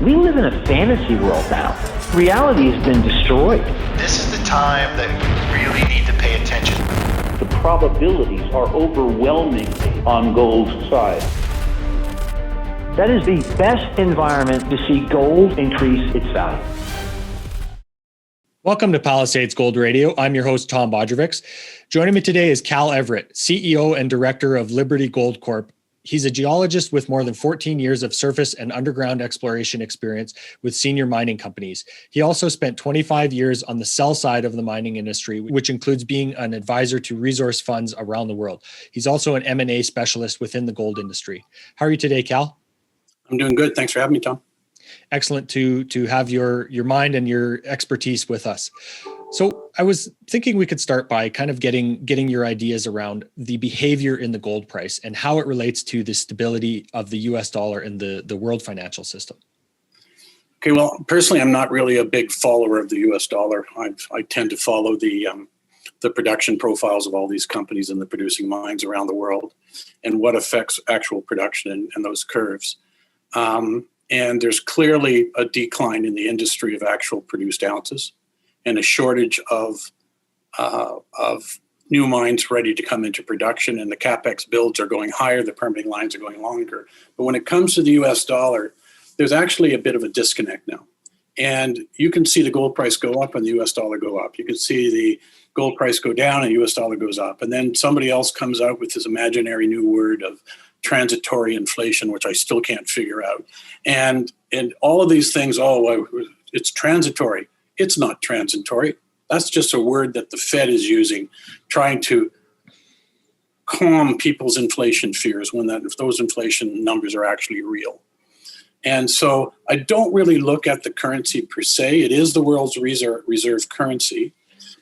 We live in a fantasy world now. Reality has been destroyed. This is the time that we really need to pay attention. The probabilities are overwhelmingly on gold's side. That is the best environment to see gold increase its value. Welcome to Palisades Gold Radio. I'm your host, Tom Bodrovics. Joining me today is Carl Everett, CEO and Director of Liberty Gold Corp. He's a geologist with more than 14 years of surface and underground exploration experience with senior mining companies. He also spent 25 years on the sell side of the mining industry, which includes being an advisor to resource funds around the world. He's also an M&A specialist within the gold industry. How are you today, Cal? I'm doing good. Thanks for having me, Tom. Excellent to have your mind and your expertise with us. So I was thinking we could start by kind of getting your ideas around the behavior in the gold price and how it relates to the stability of the US dollar in the world financial system. Okay, well, personally, I'm not really a big follower of the US dollar. I tend to follow the production profiles of all these companies and the producing mines around the world and what affects actual production and those curves. And there's clearly a decline in the industry of actual produced ounces and a shortage of new mines ready to come into production, and the capex builds are going higher, the permitting lines are going longer. But when it comes to the US dollar, there's actually a bit of a disconnect now. And you can see the gold price go up and the US dollar go up. You can see the gold price go down and US dollar goes up. And then somebody else comes out with this imaginary new word of transitory inflation, which I still can't figure out. And all of these things, it's transitory. It's not transitory. That's just a word that the Fed is using, trying to calm people's inflation fears if those inflation numbers are actually real. And so I don't really look at the currency per se. It is the world's reserve currency.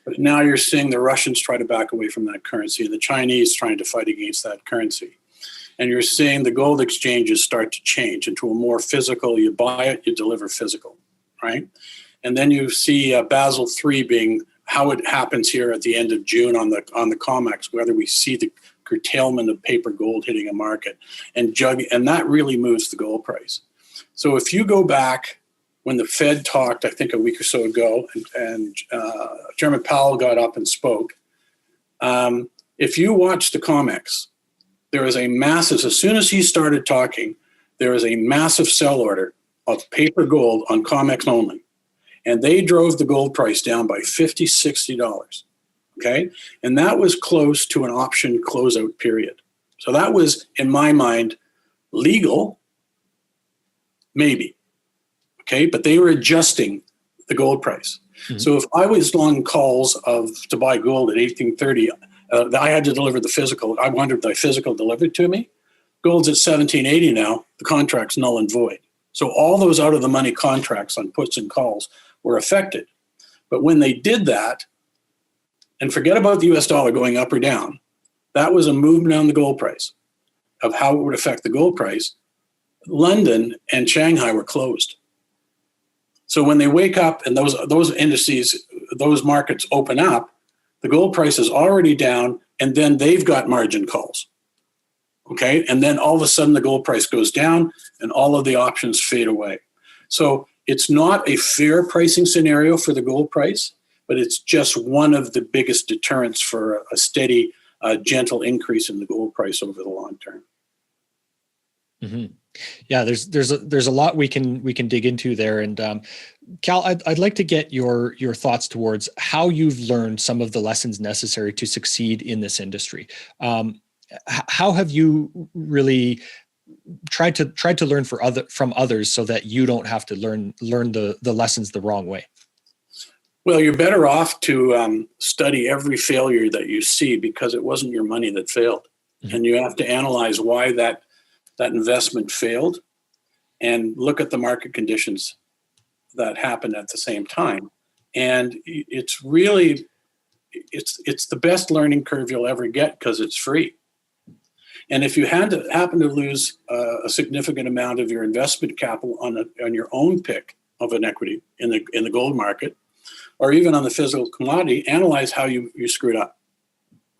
But now you're seeing the Russians try to back away from that currency and the Chinese trying to fight against that currency. And you're seeing the gold exchanges start to change into a more physical, you buy it, you deliver physical, right? And then you see Basel III being how it happens here at the end of June on the COMEX, whether we see the curtailment of paper gold hitting a market and that really moves the gold price. So if you go back when the Fed talked, I think a week or so ago, and Chairman Powell got up and spoke, if you watch the COMEX, there is a massive, as soon as he started talking, there is a massive sell order of paper gold on COMEX only. And they drove the gold price down by $50, $60, okay? And that was close to an option closeout period. So that was, in my mind, legal, maybe, okay? But they were adjusting the gold price. Mm-hmm. So if I was long calls to buy gold at 1830, I had to deliver the physical. I wanted the physical delivered to me. Gold's at 1780 now. The contract's null and void. So all those out of the money contracts on puts and calls were affected. But when they did that, and forget about the US dollar going up or down, that was a movement on the gold price of how it would affect the gold price. London and Shanghai were closed. So when they wake up and those indices, those markets open up, the gold price is already down, and then they've got margin calls. Okay, and then all of a sudden the gold price goes down and all of the options fade away. So it's not a fair pricing scenario for the gold price, but it's just one of the biggest deterrents for a steady, gentle increase in the gold price over the long term. Mm-hmm. Yeah, there's a lot we can dig into there. And Cal, I'd like to get your thoughts towards how you've learned some of the lessons necessary to succeed in this industry. How have you really tried to learn from others so that you don't have to learn the lessons the wrong way? Well, you're better off to study every failure that you see, because it wasn't your money that failed. Mm-hmm. And you have to analyze why that investment failed and look at the market conditions that happened at the same time. And it's really, it's the best learning curve you'll ever get because it's free. And if you happen to lose a significant amount of your investment capital on your own pick of an equity in the gold market, or even on the physical commodity, analyze how you screwed up,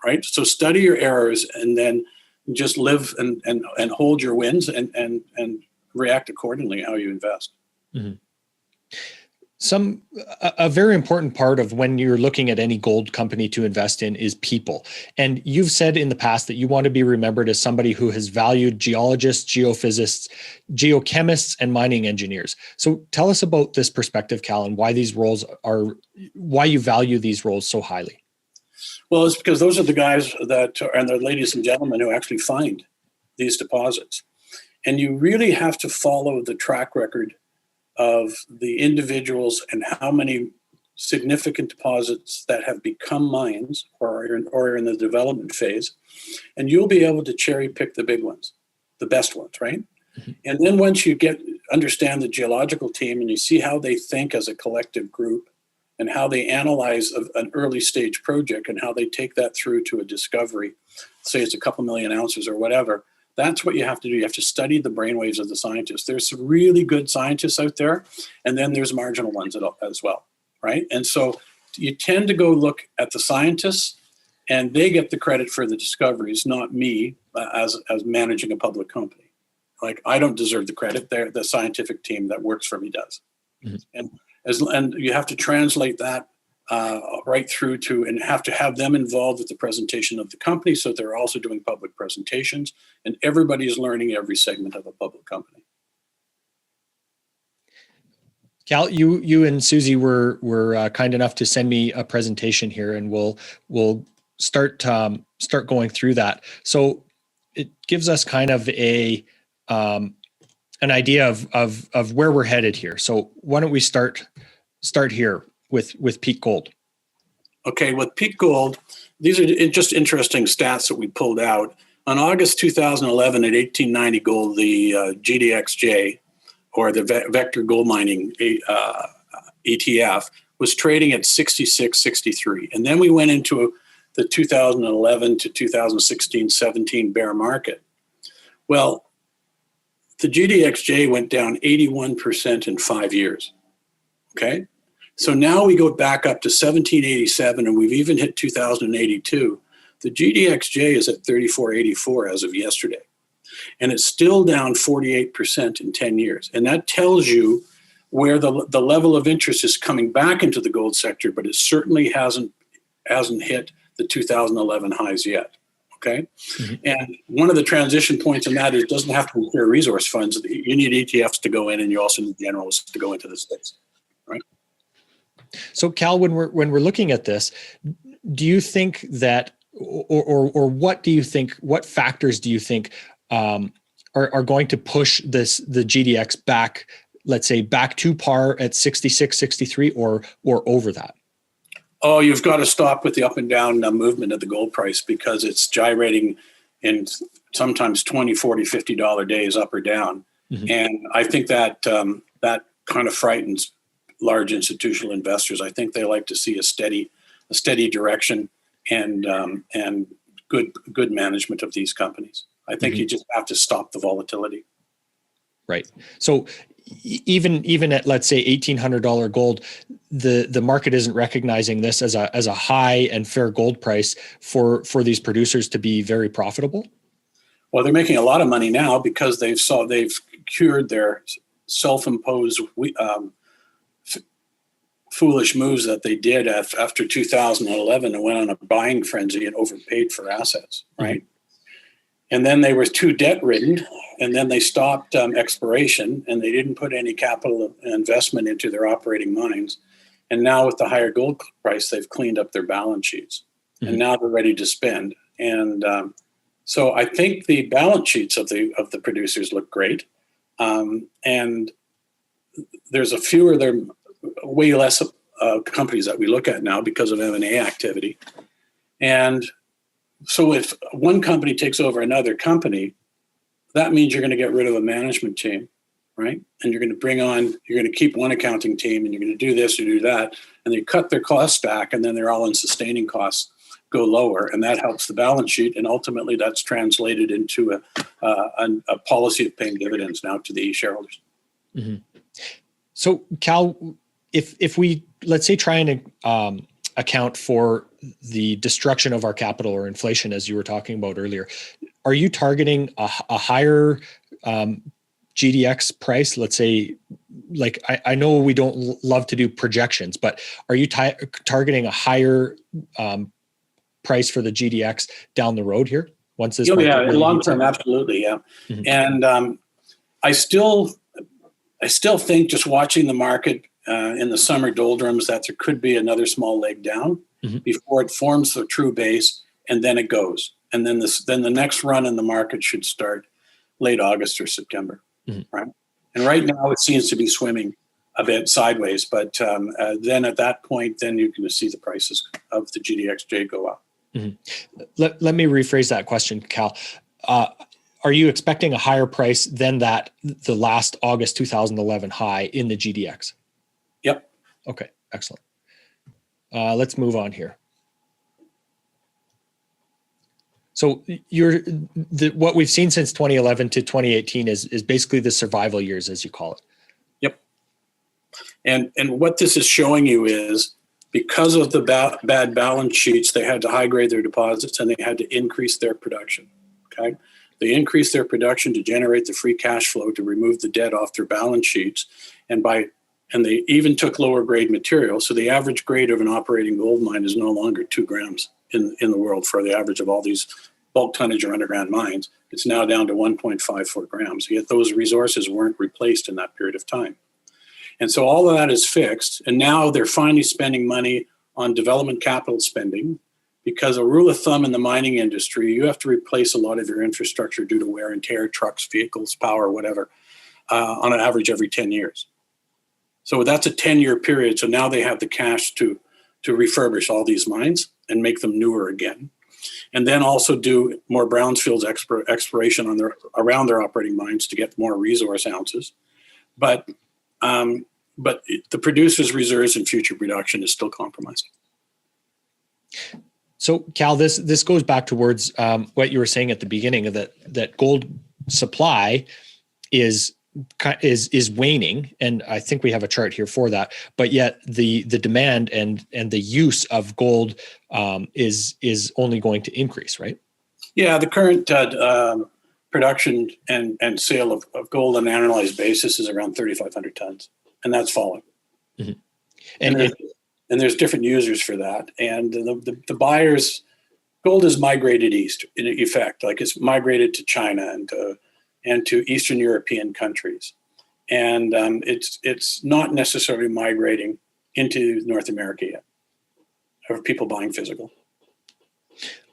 right? So study your errors and then just live and hold your wins and react accordingly how you invest. A very important part of when you're looking at any gold company to invest in is people. And you've said in the past that you want to be remembered as somebody who has valued geologists, geophysicists, geochemists, and mining engineers. So tell us about this perspective, Cal, and why why you value these roles so highly. Well, it's because those are the guys and the ladies and gentlemen who actually find these deposits. And you really have to follow the track record of the individuals and how many significant deposits that have become mines or are in the development phase. And you'll be able to cherry pick the big ones, the best ones, right? Mm-hmm. And then once you understand the geological team and you see how they think as a collective group and how they analyze an early stage project and how they take that through to a discovery, say it's a couple million ounces or whatever, that's what you have to do. You have to study the brainwaves of the scientists. There's some really good scientists out there, and then there's marginal ones as well, right? And so you tend to go look at the scientists, and they get the credit for the discoveries, not me as managing a public company. Like, I don't deserve the credit. The scientific team that works for me does. Mm-hmm. And you have to translate that right through to, and have to have them involved with the presentation of the company, so they're also doing public presentations, and everybody is learning every segment of a public company. Cal, you and Susie were kind enough to send me a presentation here, and we'll start going through that. So it gives us kind of an idea of where we're headed here. So why don't we start here with Peak Gold? Okay, with Peak Gold, these are just interesting stats that we pulled out. On August 2011 at 1890 gold, the GDXJ, or the Vector Gold Mining ETF, was trading at 66.63. And then we went into the 2011 to 2016-17 bear market. Well, the GDXJ went down 81% in 5 years. Okay? So now we go back up to 1787, and we've even hit 2082. The GDXJ is at 3484 as of yesterday. And it's still down 48% in 10 years. And that tells you where the level of interest is coming back into the gold sector, but it certainly hasn't hit the 2011 highs yet. Okay? Mm-hmm. And one of the transition points in that is it doesn't have to be pure resource funds. You need ETFs to go in, and you also need generals to go into the space. Right? So, Cal, when we're looking at this, do you think that, or what do you think? What factors do you think are going to push the GDX back? Let's say back to par at 66, 63, or over that? Oh, you've got to stop with the up and down movement of the gold price, because it's gyrating in sometimes $20, $40, $50 days up or down, mm-hmm. And I think that that kind of frightens large institutional investors. I think they like to see a steady direction and good management of these companies. I think mm-hmm. you just have to stop the volatility. Right. So even at, let's say, $1,800 gold, the market isn't recognizing this as a high and fair gold price for these producers to be very profitable. Well, they're making a lot of money now because they've cured their self-imposed foolish moves that they did after 2011 and went on a buying frenzy and overpaid for assets, right? Mm-hmm. And then they were too debt-ridden, and then they stopped exploration, and they didn't put any capital investment into their operating mines. And now with the higher gold price, they've cleaned up their balance sheets, mm-hmm. and now they're ready to spend. And so I think the balance sheets of the producers look great, and there's way less companies that we look at now because of M&A activity. And so if one company takes over another company, that means you're going to get rid of a management team, right? And you're going to keep one accounting team, and you're going to do this or do that. And they cut their costs back, and then their all-in sustaining costs go lower, and that helps the balance sheet. And ultimately that's translated into a policy of paying dividends now to the shareholders. Mm-hmm. So Cal, if we, let's say, try and account for the destruction of our capital or inflation, as you were talking about earlier, are you targeting a higher GDX price, let's say like I know we don't love to do projections, but are you targeting a higher price for the GDX down the road here? Once this long term, absolutely, yeah. Mm-hmm. And I still think, just watching the market in the summer doldrums, that there could be another small leg down before it forms the true base, and then it goes. And then the next run in the market should start late August or September, right? And right now it seems to be swimming a bit sideways, but then at that point, then you're going to see the prices of the GDXJ go up. Mm-hmm. Let me rephrase that question, Cal. Are you expecting a higher price than the last August 2011 high in the GDX? Yep. Okay, excellent. Let's move on here. So what we've seen since 2011 to 2018 is basically the survival years, as you call it. Yep. And what this is showing you is, because of the bad balance sheets, they had to high grade their deposits and they had to increase their production. Okay. They increased their production to generate the free cash flow to remove the debt off their balance sheets. And they even took lower grade material. So the average grade of an operating gold mine is no longer 2 grams in the world for the average of all these bulk tonnage or underground mines. It's now down to 1.54 grams. Yet those resources weren't replaced in that period of time. And so all of that is fixed. And now they're finally spending money on development capital spending, because a rule of thumb in the mining industry, you have to replace a lot of your infrastructure due to wear and tear, trucks, vehicles, power, whatever, on an average every 10 years. So that's a 10-year period. So now they have the cash to refurbish all these mines and make them newer again. And then also do more brownfields exploration around their operating mines to get more resource ounces. But the producer's reserves and future production is still compromised. So, Cal, this goes back towards what you were saying at the beginning of that gold supply is waning, and I think we have a chart here for that. But yet the demand and the use of gold is only going to increase, right? Yeah, the current production and sale of gold on an annualized basis is around 3,500 tons, and that's falling. Mm-hmm. And there's different users for that. And the buyers, gold is migrated east in effect, like it's migrated to China and to Eastern European countries. And it's not necessarily migrating into North America yet, of people buying physical.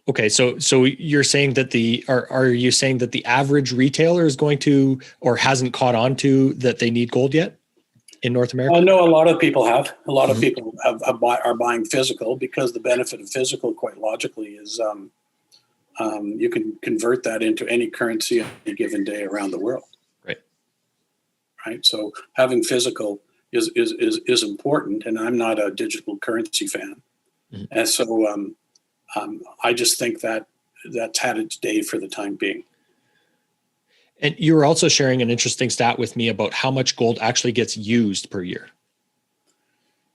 Okay, so you're saying that are you saying that the average retailer is going to, or hasn't caught on to, that they need gold yet in North America? No, a lot of people have. A lot of people are buying physical, because the benefit of physical, quite logically, is you can convert that into any currency on a given day around the world. Right. So having physical is important, and I'm not a digital currency fan, and so I just think that that's had its day for the time being. And you were also sharing an interesting stat with me about how much gold actually gets used per year.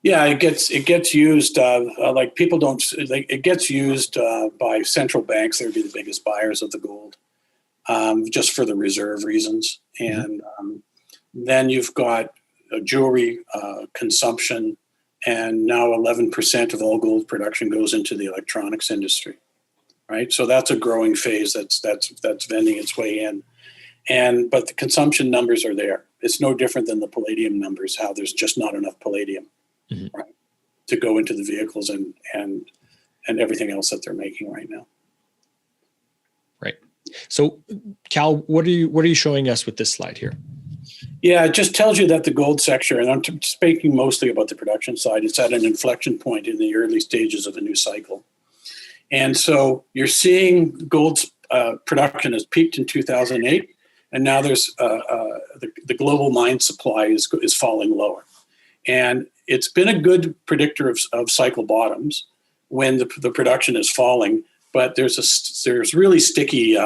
Yeah, it gets used like people don't. It gets used by central banks. They'd be the biggest buyers of the gold, just for the reserve reasons. And then you've got jewelry consumption, and now 11% of all gold production goes into the electronics industry. Right, so that's a growing phase that's vending its way in. But the consumption numbers are there. It's no different than the palladium numbers, how there's just not enough palladium, right, to go into the vehicles and everything else that they're making right now. Right. So, Cal, what are you showing us with this slide here? Yeah, it just tells you that the gold sector, and I'm speaking mostly about the production side, it's at an inflection point in the early stages of a new cycle. And so you're seeing gold's production has peaked in 2008. And now there's the global mine supply is falling lower, and it's been a good predictor of cycle bottoms when the production is falling. But there's really sticky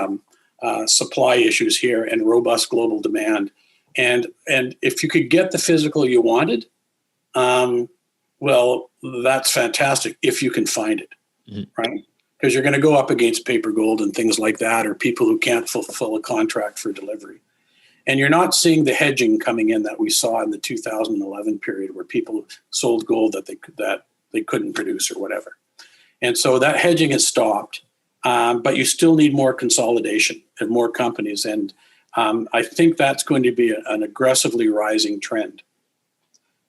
supply issues here and robust global demand, and if you could get the physical you wanted, well, that's fantastic if you can find it, right? Because you're going to go up against paper gold and things like that, or people who can't fulfill a contract for delivery. And you're not seeing the hedging coming in that we saw in the 2011 period where people sold gold that they couldn't produce or whatever. And so that hedging has stopped, but you still need more consolidation and more companies. And I think that's going to be an aggressively rising trend.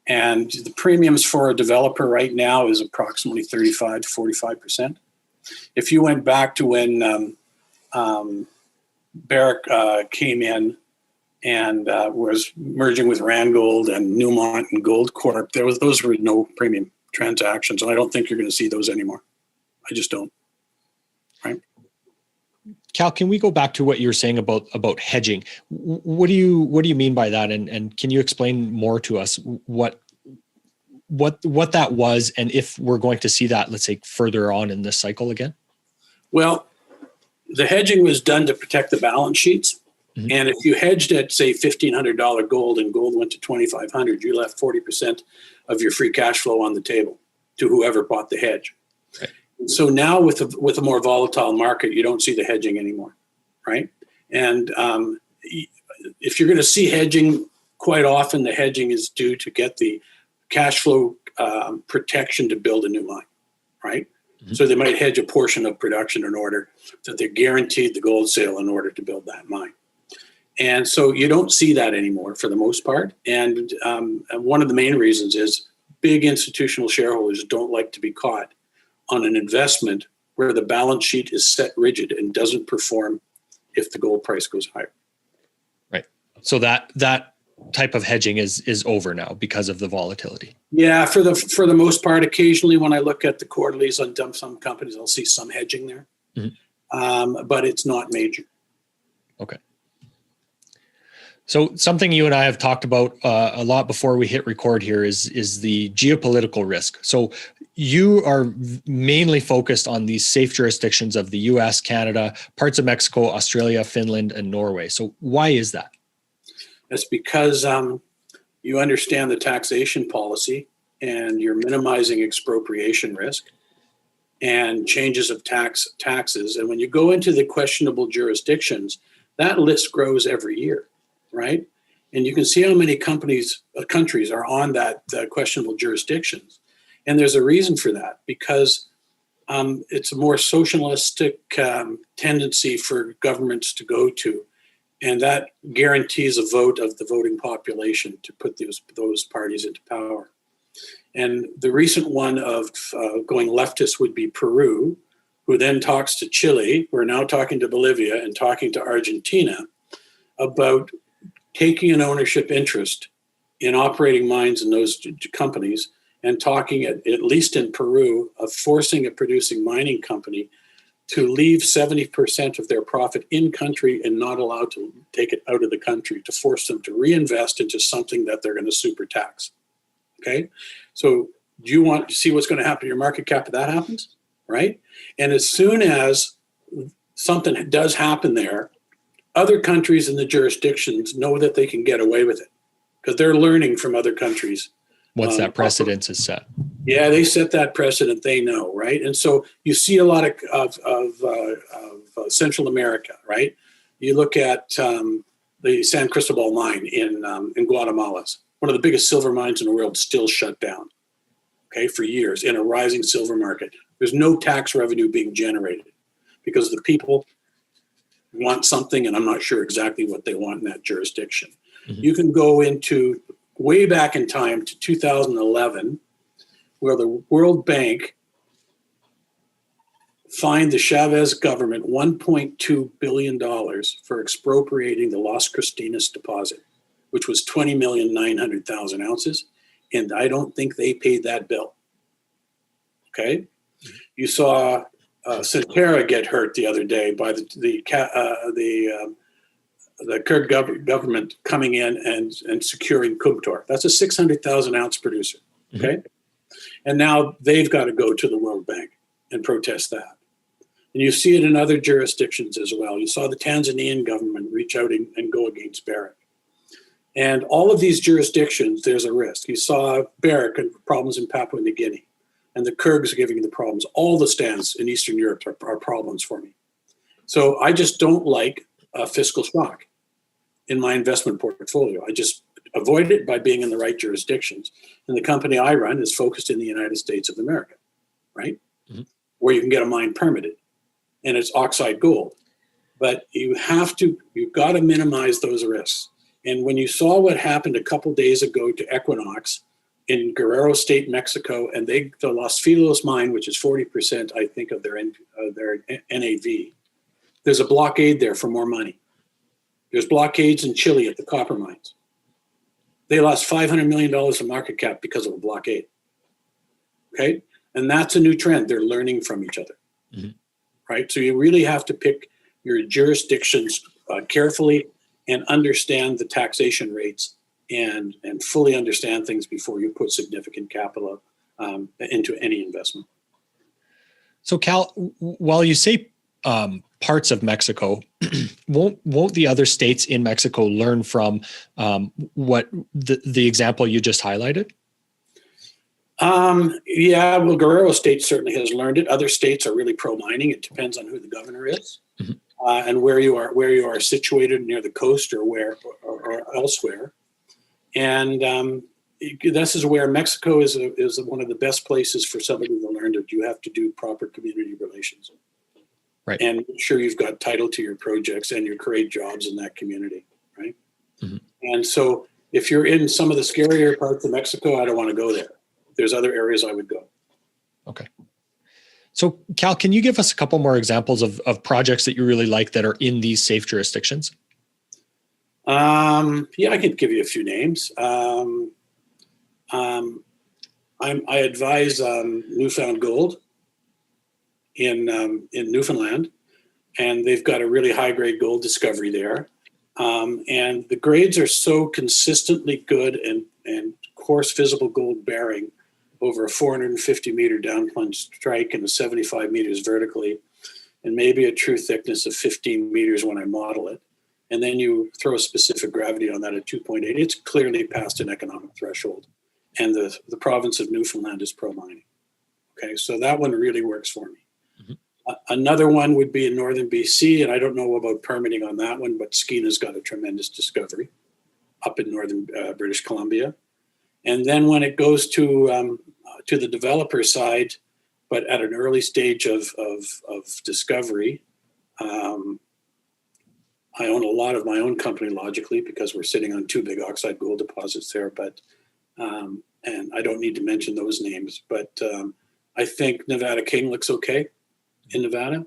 And the premiums for a developer right now is approximately 35 to 45%. If you went back to when Barrick came in and was merging with Randgold and Newmont and Gold Corp, those were no premium transactions, and I don't think you're going to see those anymore. I just don't. Right? Cal, can we go back to what you were saying about hedging? What do you mean by that? And can you explain more to us what that was, and if we're going to see that, let's say, further on in this cycle again? Well, the hedging was done to protect the balance sheets. Mm-hmm. And if you hedged at, say, $1,500 gold and gold went to $2,500, you left 40% of your free cash flow on the table to whoever bought the hedge. Right. So now with a more volatile market, you don't see the hedging anymore, right? And if you're going to see hedging, quite often the hedging is due to get the cash flow protection to build a new mine, right? Mm-hmm. So they might hedge a portion of production in order that they're guaranteed the gold sale in order to build that mine. And so you don't see that anymore for the most part. And one of the main reasons is big institutional shareholders don't like to be caught on an investment where the balance sheet is set rigid and doesn't perform if the gold price goes higher. Right. So that type of hedging is over now because of the volatility. Yeah, for the most part. Occasionally when I look at the quarterlies on some companies, I'll see some hedging there. Mm-hmm. But it's not major. Okay. So something you and I have talked about a lot before we hit record here is the geopolitical risk. So you are mainly focused on these safe jurisdictions of the US, Canada, parts of Mexico, Australia, Finland, and Norway. So why is that? That's because you understand the taxation policy and you're minimizing expropriation risk and changes of taxes. And when you go into the questionable jurisdictions, that list grows every year. Right, and you can see how many countries are on that questionable jurisdictions, and there's a reason for that because it's a more socialistic tendency for governments to go to, and that guarantees a vote of the voting population to put those parties into power. And the recent one of going leftist would be Peru, who then talks to Chile. We're now talking to Bolivia and talking to Argentina about taking an ownership interest in operating mines in those companies and talking, at least in Peru, of forcing a producing mining company to leave 70% of their profit in country and not allowed to take it out of the country, to force them to reinvest into something that they're going to super tax. Okay? So do you want to see what's going to happen to your market cap if that happens? Right? And as soon as something does happen there, other countries in the jurisdictions know that they can get away with it because they're learning from other countries. Once that precedence is set. Yeah, they set that precedent, they know, right? And so you see a lot of Central America, right? You look at the San Cristobal mine in Guatemala, one of the biggest silver mines in the world, still shut down, okay, for years in a rising silver market. There's no tax revenue being generated because the people want something, and I'm not sure exactly what they want in that jurisdiction. Mm-hmm. You can go into way back in time to 2011, where the World Bank fined the Chavez government $1.2 billion for expropriating the Las Cristinas deposit, which was 20,900,000 ounces, and I don't think they paid that bill. Okay? Mm-hmm. You saw Centerra get hurt the other day by the Kyrgyz government coming in and securing Kumtor. That's a 600,000 ounce producer. Okay, mm-hmm. And now they've got to go to the World Bank and protest that. And you see it in other jurisdictions as well. You saw the Tanzanian government reach out and go against Barrick. And all of these jurisdictions, there's a risk. You saw Barrick and problems in Papua New Guinea. And the Kyrgyz are giving the problems. All the stands in Eastern Europe are problems for me. So I just don't like a fiscal shock. in my investment portfolio. I just avoid it by being in the right jurisdictions. And the company I run is focused in the United States of America, right? Mm-hmm. Where you can get a mine permitted, and it's oxide gold. But you've got to minimize those risks. And when you saw what happened a couple days ago to Equinox in Guerrero State, Mexico, and the Los Filos mine, which is 40%, I think, of their NAV, there's a blockade there for more money. There's blockades in Chile at the copper mines. They lost $500 million in market cap because of a blockade. Okay? And that's a new trend. They're learning from each other. Mm-hmm. Right? So you really have to pick your jurisdictions carefully and understand the taxation rates and fully understand things before you put significant capital into any investment. So Cal, while you say parts of Mexico, won't the other states in Mexico learn from what the example you just highlighted? Yeah, well, Guerrero State certainly has learned it. Other states are really pro-mining. It depends on who the governor is, mm-hmm. And where you are situated near the coast or elsewhere. And this is where Mexico is one of the best places for somebody to learn that you have to do proper community relations. Right. And make sure you've got title to your projects and you create jobs in that community, right? Mm-hmm. And so if you're in some of the scarier parts of Mexico, I don't want to go there. There's other areas I would go. Okay. So Cal, can you give us a couple more examples of projects that you really like that are in these safe jurisdictions? Yeah, I could give you a few names. I advise Newfound Gold in Newfoundland, and they've got a really high-grade gold discovery there. And the grades are so consistently good and coarse visible gold bearing over a 450-meter down plunge strike and a 75 meters vertically, and maybe a true thickness of 15 meters when I model it. And then you throw a specific gravity on that at 2.8. It's clearly past an economic threshold. And the province of Newfoundland is pro-mining. Okay, so that one really works for me. Mm-hmm. Another one would be in northern BC, and I don't know about permitting on that one, but Skeena's got a tremendous discovery up in northern British Columbia. And then when it goes to the developer side, but at an early stage of discovery, I own a lot of my own company, logically, because we're sitting on two big oxide gold deposits there. But and I don't need to mention those names, but I think Nevada King looks okay in Nevada.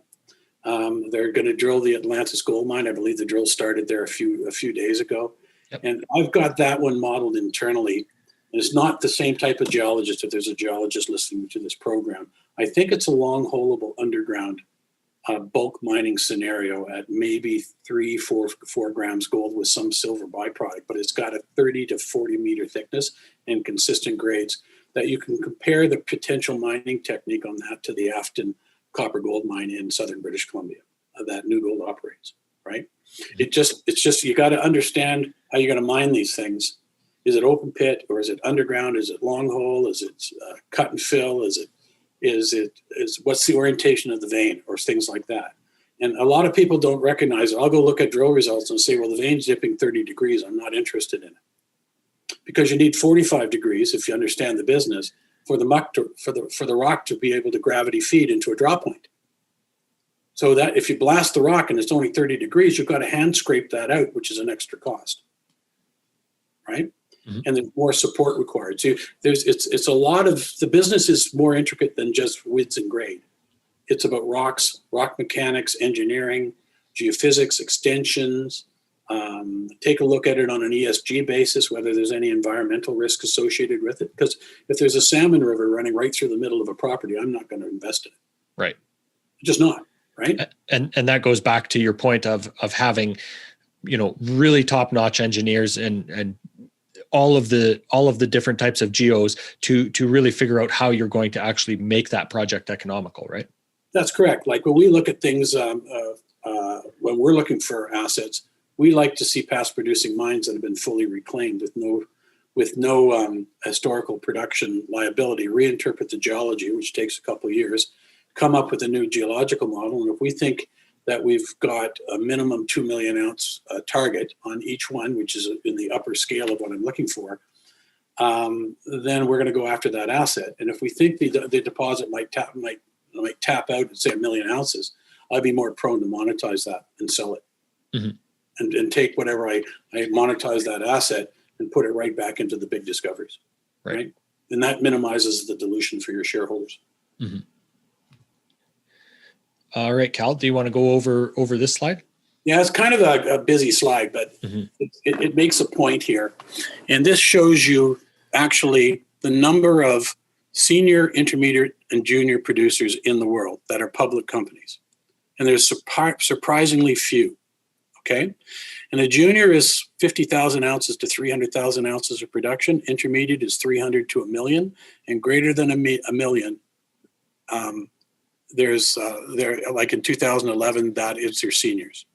They're going to drill the Atlantis gold mine. I believe the drill started there a few days ago. Yep. And I've got that one modeled internally. And it's not the same type of geologist, if there's a geologist listening to this program. I think it's a long-holable underground bulk mining scenario at maybe 3-4 grams gold with some silver byproduct, but it's got a 30 to 40 meter thickness and consistent grades that you can compare the potential mining technique on that to the Afton copper gold mine in southern British Columbia that New Gold operates, right? Mm-hmm. It's just you got to understand how you're going to mine these things. Is it open pit or is it underground? Is it long hole? Is it cut and fill? Is what's the orientation of the vein or things like that? And a lot of people don't recognize it. I'll go look at drill results and say, well, the vein's dipping 30 degrees. I'm not interested in it. Because you need 45 degrees, if you understand the business, for the rock to be able to gravity feed into a drop point. So that if you blast the rock and it's only 30 degrees, you've got to hand scrape that out, which is an extra cost. Right? Mm-hmm. And there's more support required. So it's a lot of the business is more intricate than just widths and grade. It's about rocks, rock mechanics, engineering, geophysics, extensions. Take a look at it on an ESG basis, whether there's any environmental risk associated with it. Because if there's a salmon river running right through the middle of a property, I'm not going to invest in it. Right. Just not. Right. And that goes back to your point of having, really top-notch engineers and all of the different types of geos to really figure out how you're going to actually make that project economical, right? That's correct. Like when we look at things, when we're looking for assets, we like to see past producing mines that have been fully reclaimed with no historical production liability, reinterpret the geology, which takes a couple of years, come up with a new geological model. And if we think that we've got a minimum 2 million ounce target on each one, which is in the upper scale of what I'm looking for, then we're going to go after that asset. And if we think the deposit might tap out at, say, 1 million ounces, I'd be more prone to monetize that and sell it. Mm-hmm. And take whatever I monetize that asset and put it right back into the big discoveries. Right? And that minimizes the dilution for your shareholders. Mm-hmm. All right, Cal, do you want to go over this slide? Yeah, it's kind of a busy slide, but it makes a point here. And this shows you actually the number of senior, intermediate, and junior producers in the world that are public companies. And there's surprisingly few. Okay. And a junior is 50,000 ounces to 300,000 ounces of production. Intermediate is 300 to 1 million, and greater than a million. There's like in 2011, that is your seniors.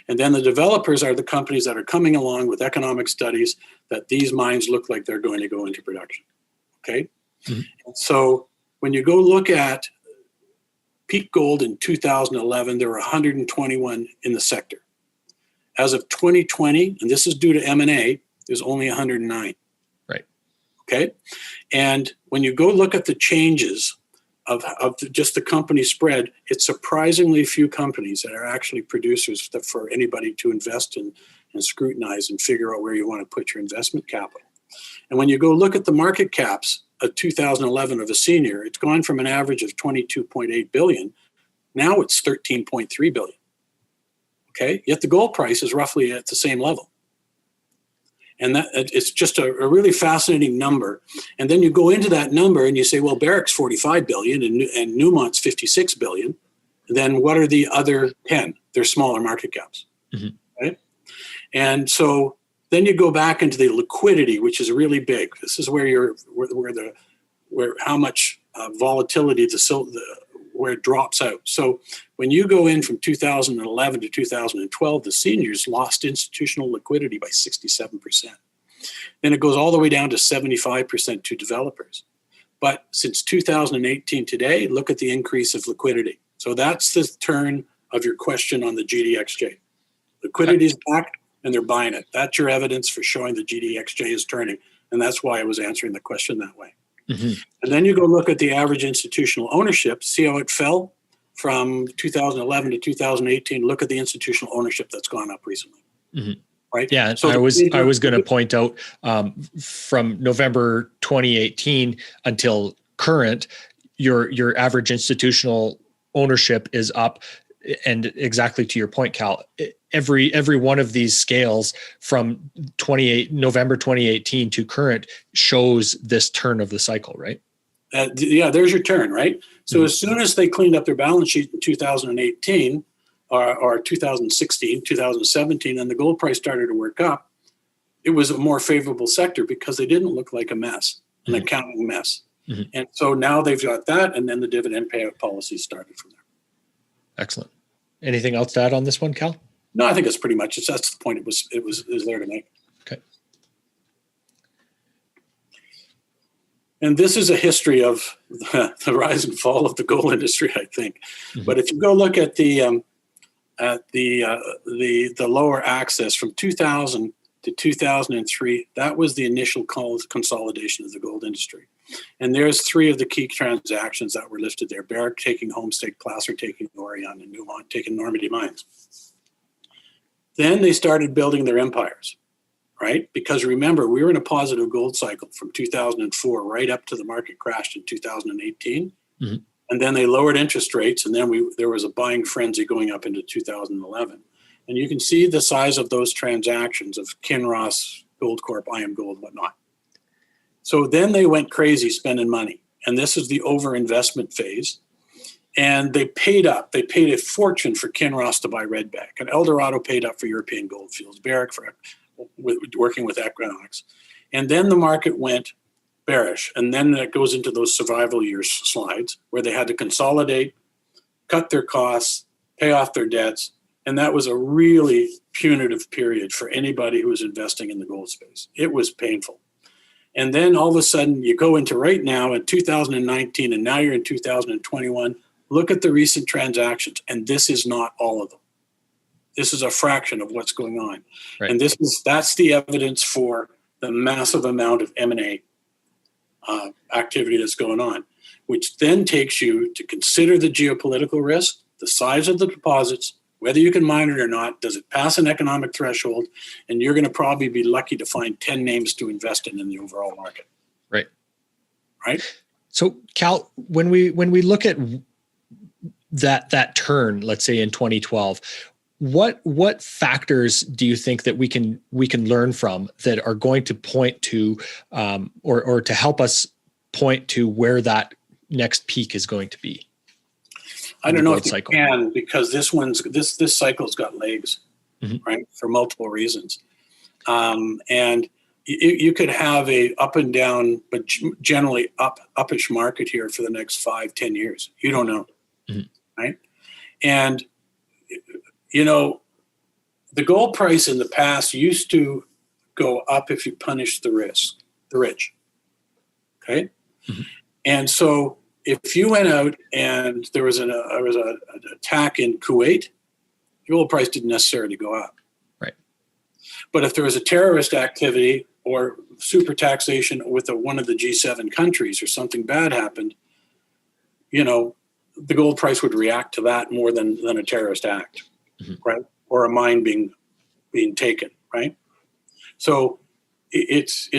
And then the developers are the companies that are coming along with economic studies that these mines look like they're going to go into production. Okay. Mm-hmm. So when you go look at peak gold in 2011, there were 121 in the sector. As of 2020, and this is due to M&A, there's only 109. Right. Okay. And when you go look at the changes of just the company spread, it's surprisingly few companies that are actually producers for anybody to invest in and scrutinize and figure out where you want to put your investment capital. And when you go look at the market caps of 2011 of a senior, it's gone from an average of 22.8 billion. Now it's 13.3 billion. Okay, yet the gold price is roughly at the same level. And that it's just a really fascinating number. And then you go into that number and you say, well, Barrick's 45 billion and Newmont's 56 billion. Then what are the other 10? They're smaller market caps, right? And so then you go back into the liquidity, which is really big. This is where how much volatility where it drops out. So when you go in from 2011 to 2012, the seniors lost institutional liquidity by 67%. Then it goes all the way down to 75% to developers. But since 2018 today, look at the increase of liquidity. So that's the turn of your question on the GDXJ. Liquidity is back and they're buying it. That's your evidence for showing the GDXJ is turning. And that's why I was answering the question that way. Mm-hmm. And then you go look at the average institutional ownership, see how it fell from 2011 to 2018. Look at the institutional ownership that's gone up recently. Mm-hmm. Right? Yeah, so I was going to point out from November 2018 until current, your average institutional ownership is up. And exactly to your point, Cal, every one of these scales from November 2018 to current shows this turn of the cycle, right? Yeah, there's your turn, right? So as soon as they cleaned up their balance sheet in 2018 or 2016, 2017, and the gold price started to work up, it was a more favorable sector because they didn't look like a mess, an accounting mess. Mm-hmm. And so now they've got that, and then the dividend payout policy started from there. Excellent. Anything else to add on this one, Cal? No, I think it's pretty much that's the point it was there to make. Okay. And this is a history of the rise and fall of the gold industry, I think. Mm-hmm. But if you go look at the lower axis from 2000 to 2003, that was the initial consolidation of the gold industry. And there's three of the key transactions that were listed there. Barrick taking Homestake, Placer taking Orion, and Newmont taking Normandy Mines. Then they started building their empires, right? Because remember, we were in a positive gold cycle from 2004 right up to the market crashed in 2018. Mm-hmm. And then they lowered interest rates, and then there was a buying frenzy going up into 2011. And you can see the size of those transactions of Kinross, Gold Corp, IM Gold, whatnot. So then they went crazy spending money. And this is the overinvestment phase. And they paid up. They paid a fortune for Kinross to buy Redback. And Eldorado paid up for European Goldfields, Barrick for working with Equinox. And then the market went bearish. And then it goes into those survival years slides where they had to consolidate, cut their costs, pay off their debts. And that was a really punitive period for anybody who was investing in the gold space. It was painful. And then all of a sudden you go into right now in 2019, and now you're in 2021. Look at the recent transactions, and this is not all of them. This is a fraction of what's going on. Right. And that's the evidence for the massive amount of M&A activity that's going on, which then takes you to consider the geopolitical risk, the size of the deposits, whether you can mine it or not, does it pass an economic threshold, and you're going to probably be lucky to find 10 names to invest in the overall market. Right. Right. So Cal, when we look at that turn, let's say in 2012, what factors do you think that we can learn from that are going to point to or to help us point to where that next peak is going to be? I don't know if you can, because this cycle's got legs, right, for multiple reasons. And you could have a up and down, but generally uppish market here for the next 5-10 years. You don't know, right? And the gold price in the past used to go up if you punished the rich. Okay, and so if you went out and there was an attack in Kuwait, the gold price didn't necessarily go up. Right. But if there was a terrorist activity or super taxation with one of the G7 countries or something bad happened, the gold price would react to that more than a terrorist act, right? Or a mine being taken, right? So it's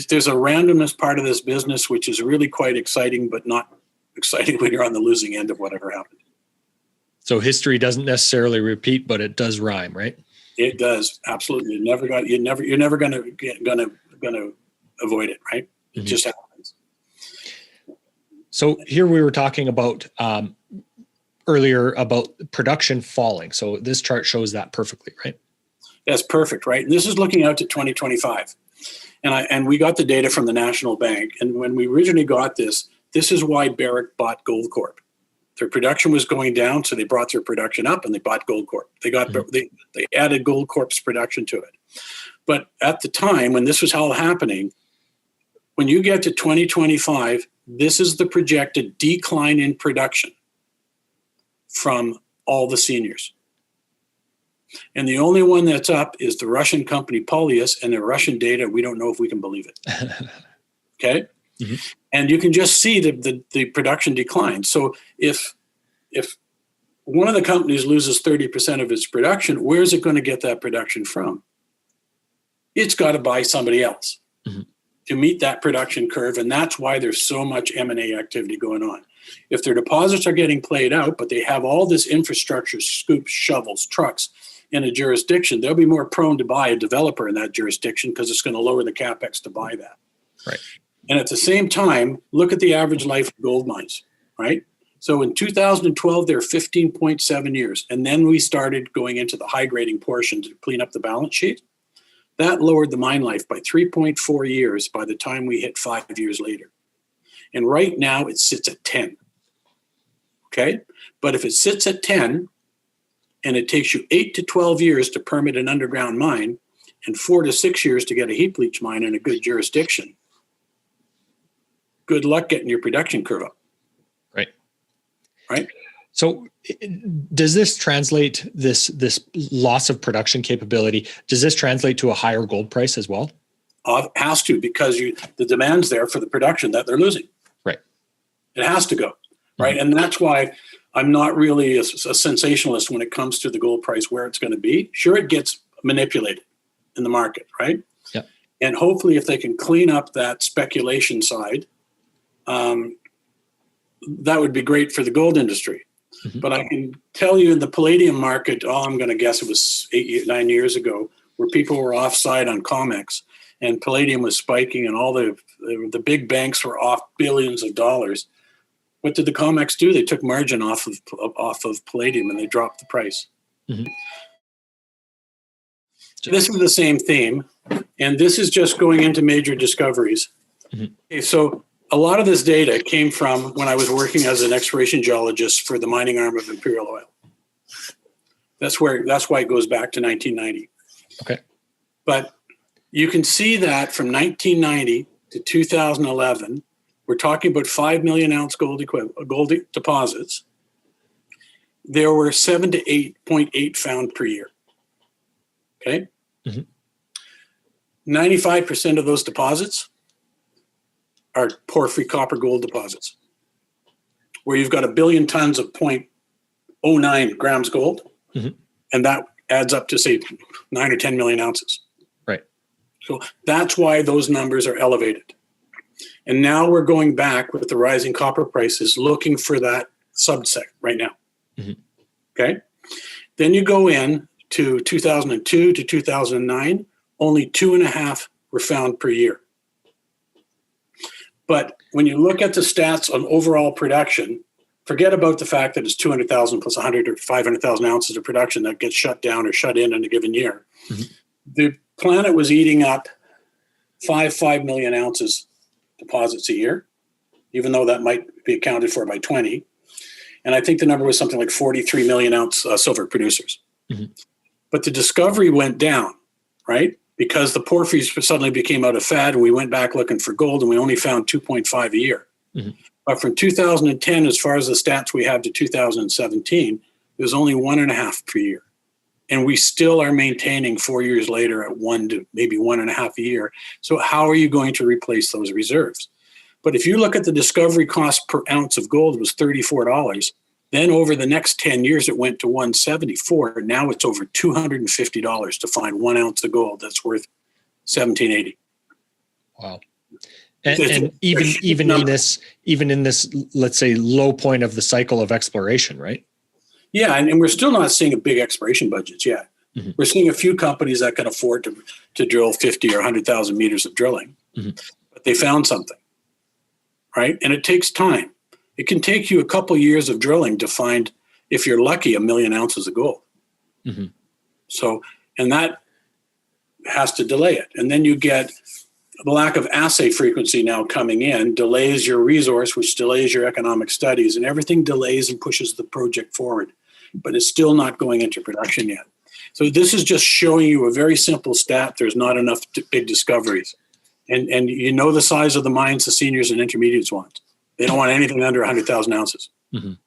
there's a randomness part of this business which is really quite exciting, but not exciting when you're on the losing end of whatever happened. So history doesn't necessarily repeat, but it does rhyme, right? It does, absolutely. You're never gonna avoid it, right? It just happens. So here we were talking about earlier about production falling. So this chart shows that perfectly, right? That's perfect, right? And this is looking out to 2025. And we got the data from the National Bank. And when we originally got this is why Barrick bought Gold Corp. Their production was going down, so they brought their production up and they bought Gold Corp. They added Gold Corp's production to it. But at the time when this was all happening, when you get to 2025, this is the projected decline in production from all the seniors. And the only one that's up is the Russian company Polyus, and their Russian data, we don't know if we can believe it. Okay? And you can just see the production decline. So if one of the companies loses 30% of its production, where's it going to get that production from? It's got to buy somebody else to meet that production curve, and that's why there's so much M&A activity going on. If their deposits are getting played out, but they have all this infrastructure, scoops, shovels, trucks in a jurisdiction, they'll be more prone to buy a developer in that jurisdiction because it's going to lower the capex to buy that. Right. And at the same time, look at the average life of gold mines, right? So in 2012, they're 15.7 years. And then we started going into the high grading portion to clean up the balance sheet. That lowered the mine life by 3.4 years by the time we hit 5 years later. And right now it sits at 10. Okay? But if it sits at 10 and it takes you 8 to 12 years to permit an underground mine and 4 to 6 years to get a heap leach mine in a good jurisdiction, good luck getting your production curve up. Right. So does this translate, this loss of production capability, does this translate to a higher gold price as well? It has to, because the demand's there for the production that they're losing. Right. It has to go. Right. And that's why I'm not really a sensationalist when it comes to the gold price, where it's going to be. Sure, it gets manipulated in the market. Right. Yeah. And hopefully if they can clean up that speculation side, that would be great for the gold industry. But I can tell you in the palladium market, I'm going to guess it was 9 years ago, where people were offside on COMEX and palladium was spiking and all the big banks were off billions of dollars. What did the COMEX do? They took margin off of palladium and they dropped the price. This is the same theme, and this is just going into major discoveries. Okay, so a lot of this data came from when I was working as an exploration geologist for the mining arm of Imperial Oil. That's why it goes back to 1990. Okay. But you can see that from 1990 to 2011, we're talking about 5 million ounce gold deposits. There were 7 to 8.8 found per year. Okay. Mhm. 95% of those deposits are porphyry copper gold deposits, where you've got 1 billion tons of 0.09 grams gold, Mhm. and that adds up to, say, 9 or 10 million ounces. Right. So that's why those numbers are elevated. And now we're going back with the rising copper prices, looking for that subset right now. Mhm. Okay. Then you go in to 2002 to 2009, only 2.5 were found per year. But when you look at the stats on overall production, forget about the fact that it's 200,000 plus 100 or 500,000 ounces of production that gets shut down or shut in a given year. Mhm. The planet was eating up 5 million ounces deposits a year, even though that might be accounted for by 20. And I think the number was something like 43 million ounce silver producers. Mhm. But the discovery went down, right? Because the porphyries suddenly became out of fad, and we went back looking for gold, and we only found 2.5 a year. Mhm. But from 2010, as far as the stats we have to 2017, there's only 1.5 per year. And we still are maintaining 4 years later at 1 to maybe 1.5 a year. So how are you going to replace those reserves? But if you look at the discovery cost per ounce of gold, it was $34. Then over the next 10 years, it went to $174. Now it's over $250 to find 1 ounce of gold that's worth $17.80. Wow. And even in this, let's say, low point of the cycle of exploration, right? Yeah, and we're still not seeing a big exploration budgets yet. Mhm. We're seeing a few companies that can afford to drill 50 or 100,000 meters of drilling, Mhm. but they found something, right? And it takes time. It can take you a couple years of drilling to find, if you're lucky, 1 million ounces of gold. Mhm. So, and that has to delay it. And then you get the lack of assay frequency now coming in, delays your resource, which delays your economic studies, and everything delays and pushes the project forward. But it's still not going into production yet. So this is just showing you a very simple stat. There's not enough big discoveries. And you know the size of the mines the seniors and intermediates want. They don't want anything under 100,000 ounces. Mhm.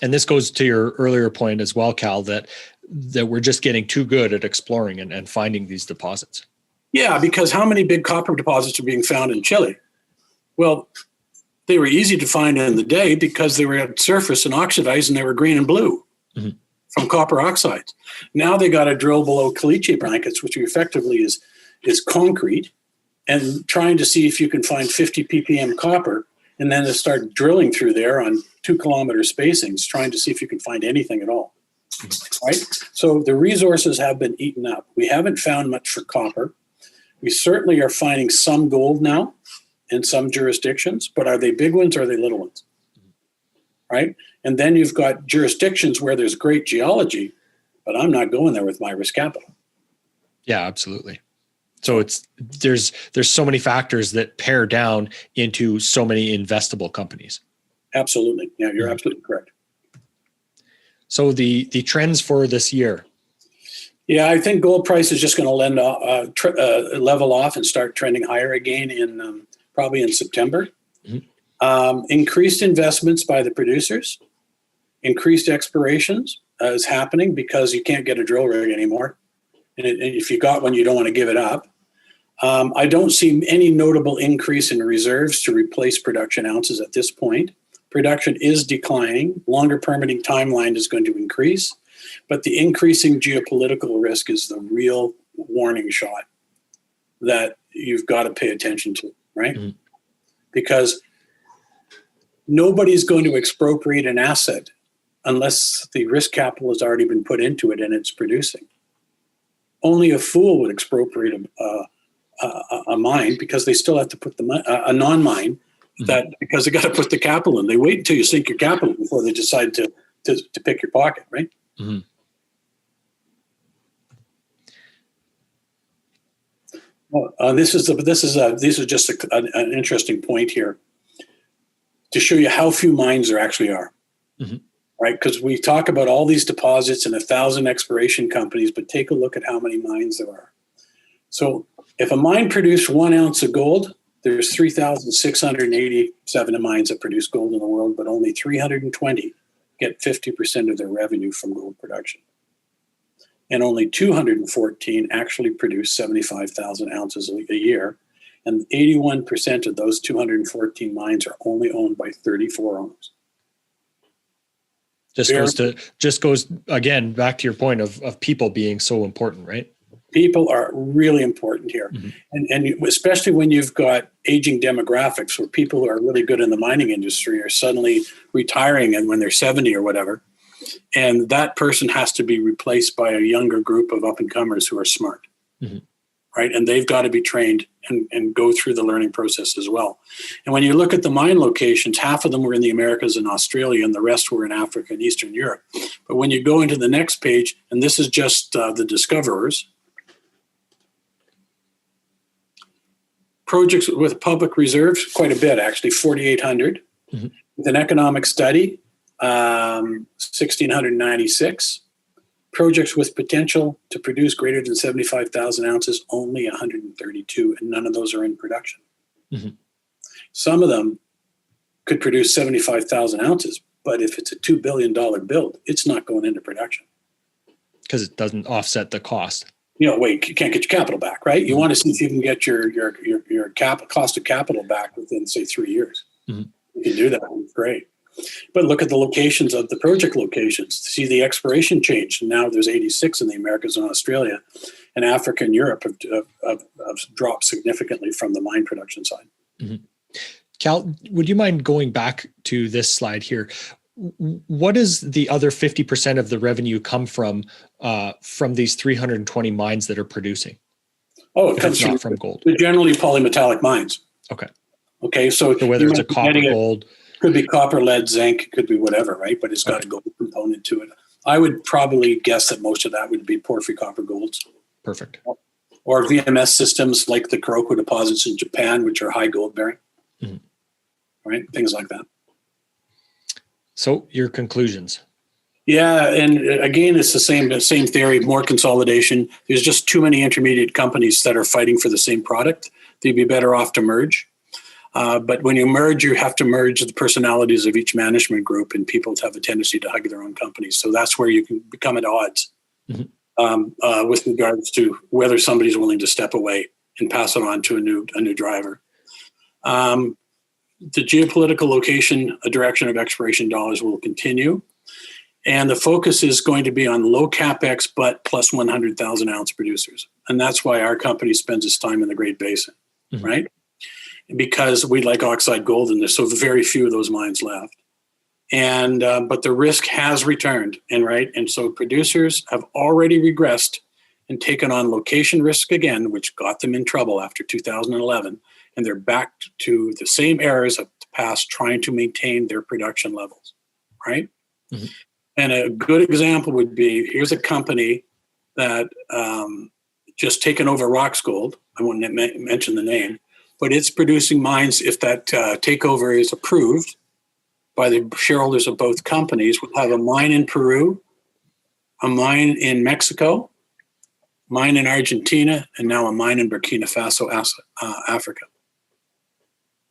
And this goes to your earlier point as well, Cal, that we're just getting too good at exploring and finding these deposits. Yeah, because how many big copper deposits are being found in Chile? Well, they were easy to find in the day because they were at surface and oxidized, and they were green and blue Mhm. from copper oxides. Now they got to drill below caliche blankets, which effectively is concrete, and trying to see if you can find 50 ppm copper, and then to start drilling through there on 2-kilometer spacings, trying to see if you can find anything at all. Right? So the resources have been eaten up. We haven't found much for copper. We certainly are finding some gold now in some jurisdictions, but are they big ones or are they little ones? Right? And then you've got jurisdictions where there's great geology, but I'm not going there with my risk capital. Yeah, absolutely. So there's so many factors that pare down into so many investable companies. Absolutely. Yeah, you're absolutely correct. So the trends for this year. Yeah, I think gold price is just going to level off and start trending higher again in probably in September. Mm-hmm. Increased investments by the producers, increased explorations is happening because you can't get a drill rig anymore. And if you got one, you don't want to give it up. I don't see any notable increase in reserves to replace production ounces at this point. Production is declining. Longer permitting timeline is going to increase. But the increasing geopolitical risk is the real warning shot that you've got to pay attention to, right? Mm-hmm. Because nobody's going to expropriate an asset unless the risk capital has already been put into it and it's producing. Only a fool would expropriate a mine because they still have to put a non-mine mm-hmm. that because they got to put the capital in. They wait until you sink your capital before they decide to pick your pocket, right? Mm-hmm. Well, this is just an interesting point here to show you how few mines there actually are, mm-hmm. right? Because we talk about all these deposits and 1,000 exploration companies, but take a look at how many mines there are. So if a mine produced 1 ounce of gold, there's 3,687 mines that produce gold in the world, but only 320 get 50% of their revenue from gold production. and only 214 actually produce 75,000 ounces a year. And 81% of those 214 mines are only owned by 34 owners. Just goes again back to your point of people being so important, right? People are really important here. And especially when you've got aging demographics where people who are really good in the mining industry are suddenly retiring and when they're 70 or whatever. And that person has to be replaced by a younger group of up-and-comers who are smart, right? And they've got to be trained and go through the learning process as well. And when you look at the mine locations, half of them were in the Americas and Australia, and the rest were in Africa and Eastern Europe. But when you go into the next page, and this is just the discoverers, projects with public reserves, quite a bit actually, 4,800. With an economic study, 1,696. Projects with potential to produce greater than 75,000 ounces, only 132, and none of those are in production. Some of them could produce 75,000 ounces, but if it's a $2 billion build, it's not going into production. Because it doesn't offset the cost. You can't get your capital back, right? You want to see if you can get your cost of capital back within, say, 3 years. You can do that. It's great. But look at the locations of the project locations. See the exploration change. Now there's 86 in the Americas and Australia, and Africa and Europe have dropped significantly from the mine production side. Cal, would you mind going back to this slide here? What does the other 50% of the revenue come from these 320 mines that are producing? Oh, it comes not from gold. They're generally polymetallic mines. Okay. So whether it's a copper, gold. Could be copper, lead, zinc, could be whatever, right? But it's got a gold component to it. I would probably guess that most of that would be porphyry copper golds. Perfect. Or VMS systems like the Kuroko deposits in Japan, which are high gold bearing. Right? Things like that. So your conclusions. Yeah, and again, it's the same theory, more consolidation. There's just too many intermediate companies that are fighting for the same product. They'd be better off to merge. But when you merge, you have to merge the personalities of each management group, and people have a tendency to hug their own companies. So that's where you can become at odds with regards to whether somebody's willing to step away and pass it on to a new driver. The geopolitical location, a direction of exploration dollars will continue. And the focus is going to be on low capex, but plus 100,000 ounce producers. And that's why our company spends its time in the Great Basin, right? Because we like oxide gold and there's so very few of those mines left. And but the risk has returned, and so producers have already regressed and taken on location risk again, which got them in trouble after 2011, and they're back to the same errors of the past, trying to maintain their production levels, right? And a good example would be, here's a company that just taken over Rox Gold. I won't mention the name, but it's producing mines. If that takeover is approved by the shareholders of both companies, we'll have a mine in Peru, a mine in Mexico, mine in Argentina, and now a mine in Burkina Faso, Africa.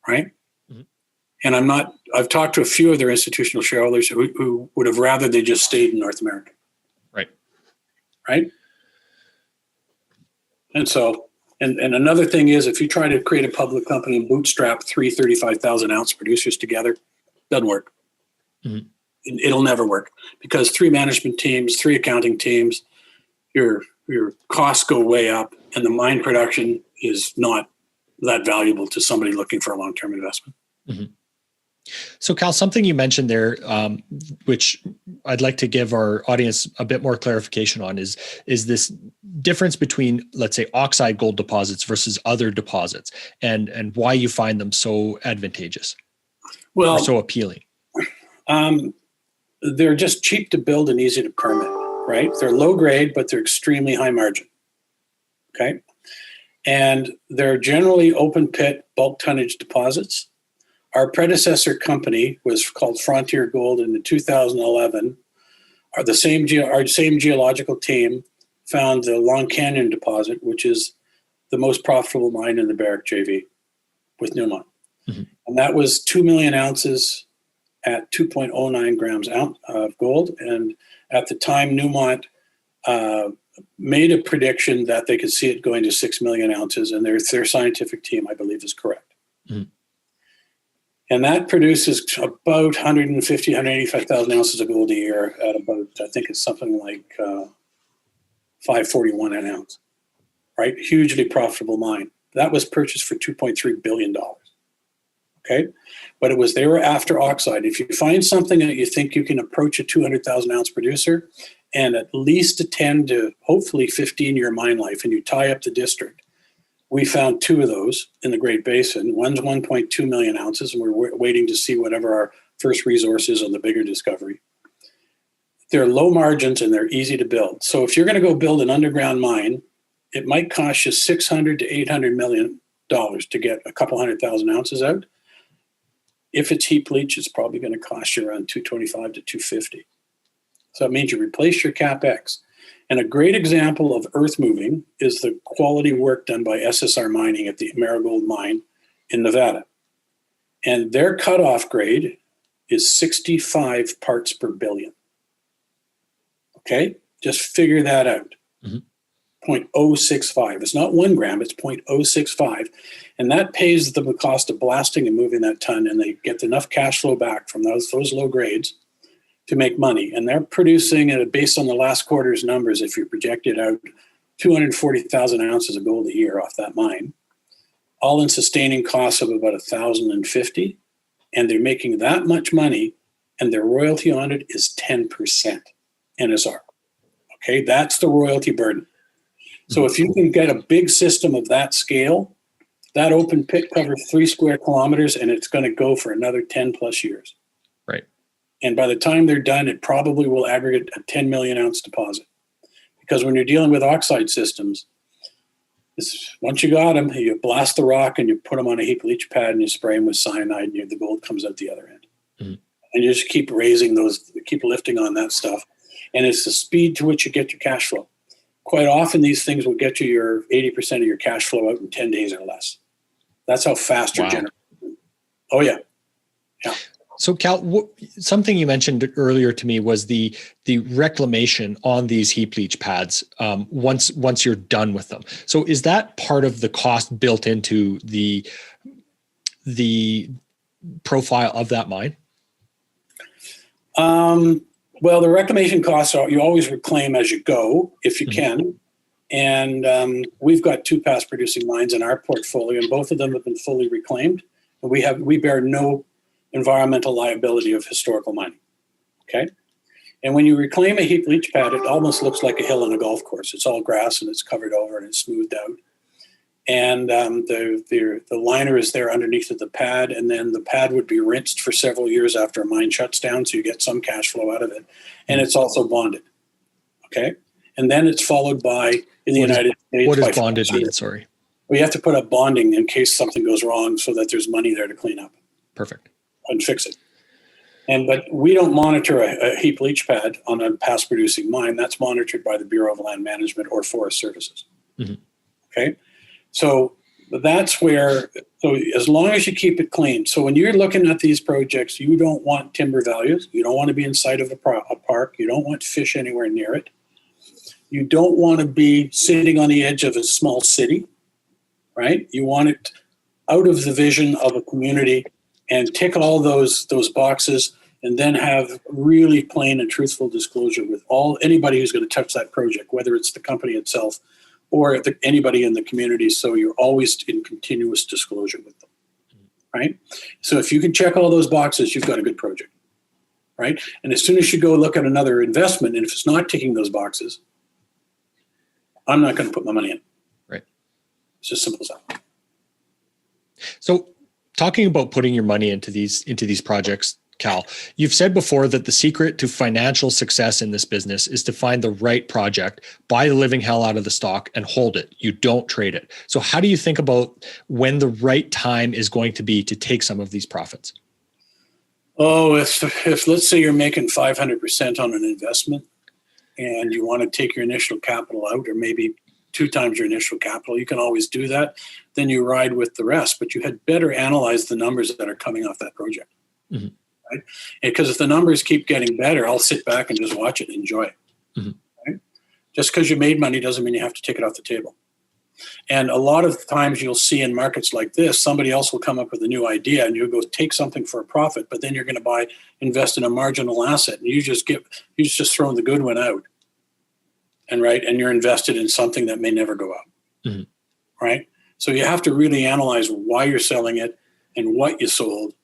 Right? And I've talked to a few of their institutional shareholders who would have rather they just stayed in North America. Right? And so, and another thing is, if you try to create a public company and bootstrap 35,000 ounce producers together, doesn't work. It'll never work, because 3 management teams, 3 accounting teams, your costs go way up, and the mine production is not that valuable to somebody looking for a long-term investment. So Cal, something you mentioned there, which I'd like to give our audience a bit more clarification on, is this difference between, let's say, oxide gold deposits versus other deposits, and why you find them so advantageous, or so appealing. They're just cheap to build and easy to permit, right? They're low grade, but they're extremely high margin. Okay. And they're generally open pit bulk tonnage deposits. Our predecessor company was called Frontier Gold, and in 2011, our same geological team found the Long Canyon deposit, which is the most profitable mine in the Barrick JV with Newmont. And that was 2 million ounces at 2.09 grams of gold. And at the time, Newmont made a prediction that they could see it going to 6 million ounces, and their scientific team, I believe, is correct. Mhm. And that produces about 150, 185,000 ounces of gold a year at about, I think it's something like $5.41 an ounce, right? Hugely profitable mine. That was purchased for $2.3 billion. Okay. But they were after oxide. If you find something that you think you can approach a 200,000 ounce producer and at least a 10 to hopefully 15-year mine life, and you tie up the district, we found 2 of those in the Great Basin. One's 1.2 million ounces, and we're waiting to see whatever our first resource is on the bigger discovery. They're low margins and they're easy to build. So if you're going to go build an underground mine, it might cost you $600 to $800 million to get a couple 100,000 ounces out. If it's heap leach, it's probably going to cost you around $225 to $250. So it means you replace your CapEx. And a great example of earth moving is the quality work done by SSR Mining at the Marigold mine in Nevada. And their cutoff grade is 65 parts per billion. Okay? Just figure that out. Mm-hmm. 0.065. It's not 1 gram, it's 0.065. And that pays them the cost of blasting and moving that ton, and they get enough cash flow back from those low grades to make money. And they're producing, based on the last quarter's numbers, if you project it out, 240,000 ounces of gold a year off that mine, all in sustaining costs of about $1,050. And they're making that much money, and their royalty on it is 10% NSR. Okay, that's the royalty burden. So if you can get a big system of that scale, that open pit covers 3 square kilometers, and it's going to go for another 10 plus years. Right. And by the time they're done, it probably will aggregate a 10 million ounce deposit. Because when you're dealing with oxide systems, once you got them, you blast the rock and you put them on a heap leach pad and you spray them with cyanide, and the gold comes out the other end. Mm-hmm. And you just keep raising those, keep lifting on that stuff. And it's the speed to which you get your cash flow. Quite often, these things will get you your 80% of your cash flow out in 10 days or less. That's how fast you're generating. Oh, yeah. Yeah. So, Cal, something you mentioned earlier to me was the reclamation on these heap leach pads once you're done with them. So is that part of the cost built into the profile of that mine? Well, the reclamation costs are, you always reclaim as you go, if you can. And we've got 2 past producing mines in our portfolio, and both of them have been fully reclaimed. And we bear no environmental liability of historical mining. Okay? And when you reclaim a heap leach pad, it almost looks like a hill on a golf course. It's all grass and it's covered over and it's smoothed out. And the liner is there underneath of the pad, and then the pad would be rinsed for several years after a mine shuts down, so you get some cash flow out of it. And it's also bonded. Okay? And then it's followed by, in the United States... What does bonded mean? Sorry. Well, you have to put up bonding in case something goes wrong so that there's money there to clean up. Perfect. And fix it. But we don't monitor a heap leach pad on a past producing mine. That's monitored by the Bureau of Land Management or Forest Services. Mm-hmm. Okay? So that's where, so as long as you keep it clean. So when you're looking at these projects, you don't want timber values. You don't want to be inside of a park. You don't want fish anywhere near it. You don't want to be sitting on the edge of a small city, right? You want it out of the vision of a community and tick all those boxes, and then have really plain and truthful disclosure with anybody who's going to touch that project, whether it's the company itself or anybody in the community, so you're always in continuous disclosure with them, right? So if you can check all those boxes, you've got a good project, right? And as soon as you go look at another investment, and if it's not ticking those boxes, I'm not going to put my money in. Right. It's as simple as that. So talking about putting your money into these projects, Cal, you've said before that the secret to financial success in this business is to find the right project, buy the living hell out of the stock, and hold it. You don't trade it. So how do you think about when the right time is going to be to take some of these profits? Oh, if let's say you're making 500% on an investment and you want to take your initial capital out, or maybe 2 times your initial capital, you can always do that. Then you ride with the rest, but you had better analyze the numbers that are coming off that project. Mm-hmm. Right? Because if the numbers keep getting better, I'll sit back and just watch it and enjoy it. Mm-hmm. Right? Just because you made money doesn't mean you have to take it off the table. And a lot of times you'll see in markets like this, somebody else will come up with a new idea and you go take something for a profit, but then you're going to invest in a marginal asset and you just throw the good one out. And you're invested in something that may never go up. Mm-hmm. Right? So you have to really analyze why you're selling it and what you sold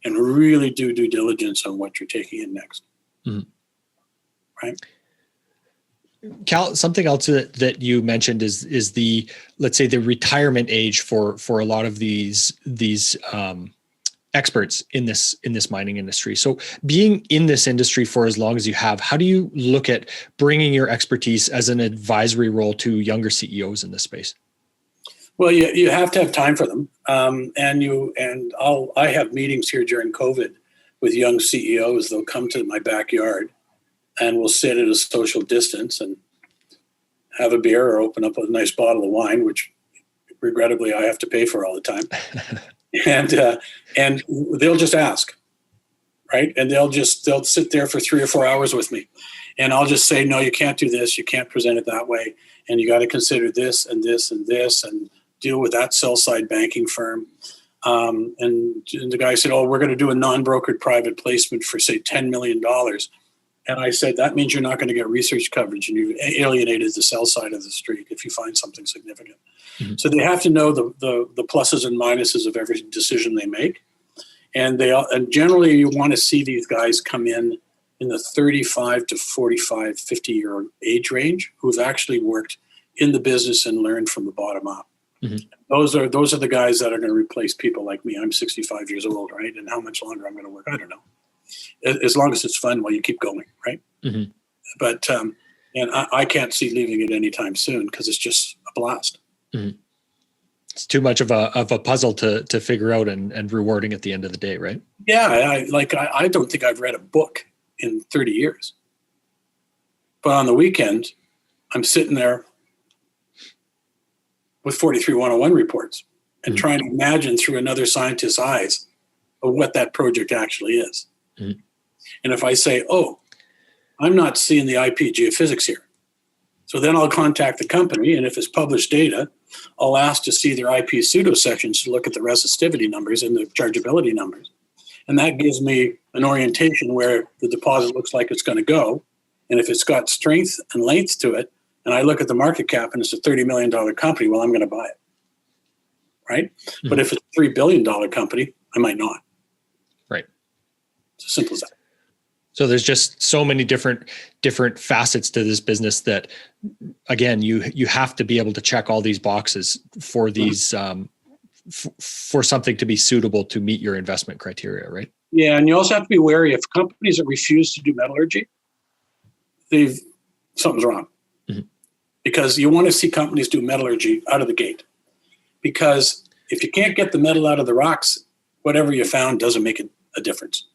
and really do due diligence on what you're taking in next. Mm-hmm. Right? Cal, something else that you mentioned is the, let's say, the retirement age for a lot of these experts in this mining industry. So being in this industry for as long as you have, how do you look at bringing your expertise as an advisory role to younger CEOs in this space? Well, you have to have time for them. I have meetings here during COVID with young CEOs. They'll come to my backyard and we'll sit at a social distance and have a beer or open up a nice bottle of wine, which regrettably I have to pay for all the time. And they'll just ask, right? And they'll sit there for 3 or 4 hours with me. And I'll just say, no, you can't do this. You can't present it that way. And you got to consider this and this and this and deal with that sell side banking firm. And the guy said, oh, we're going to do a non-brokered private placement for, say, $10 million. And I said, that means you're not going to get research coverage and you've alienated the sell side of the street if you find something significant. Mm-hmm. So they have to know the pluses and minuses of every decision they make. And generally you want to see these guys come in the 35 to 45, 50-year age range who've actually worked in the business and learned from the bottom up. Mm-hmm. Those are the guys that are going to replace people like me. I'm 65 years old, right? And how much longer I'm going to work, I don't know. As long as it's fun while you keep going, right? Mm-hmm. But and I can't see leaving it anytime soon because it's just a blast. Mm-hmm. It's too much of a puzzle to figure out and rewarding at the end of the day, right? Yeah, I don't think I've read a book in 30 years. But on the weekend, I'm sitting there with 43-101 reports and mm-hmm. trying to imagine through another scientist's eyes of what that project actually is. Mm-hmm. And if I say, oh, I'm not seeing the IP geophysics here. So then I'll contact the company, and if it's published data, I'll ask to see their IP pseudo sections to look at the resistivity numbers and the chargeability numbers. And that gives me an orientation where the deposit looks like it's going to go. And if it's got strength and length to it, and I look at the market cap and it's a $30 million company, well, I'm going to buy it. Right? Mm-hmm. But if it's a $3 billion company, I might not. Right. It's as simple as that. So there's just so many different facets to this business that, again, you have to be able to check all these boxes for these for something to be suitable to meet your investment criteria, right? Yeah, and you also have to be wary of companies that refuse to do metallurgy. Something's wrong, mm-hmm. because you want to see companies do metallurgy out of the gate. Because if you can't get the metal out of the rocks, whatever you found doesn't make a difference.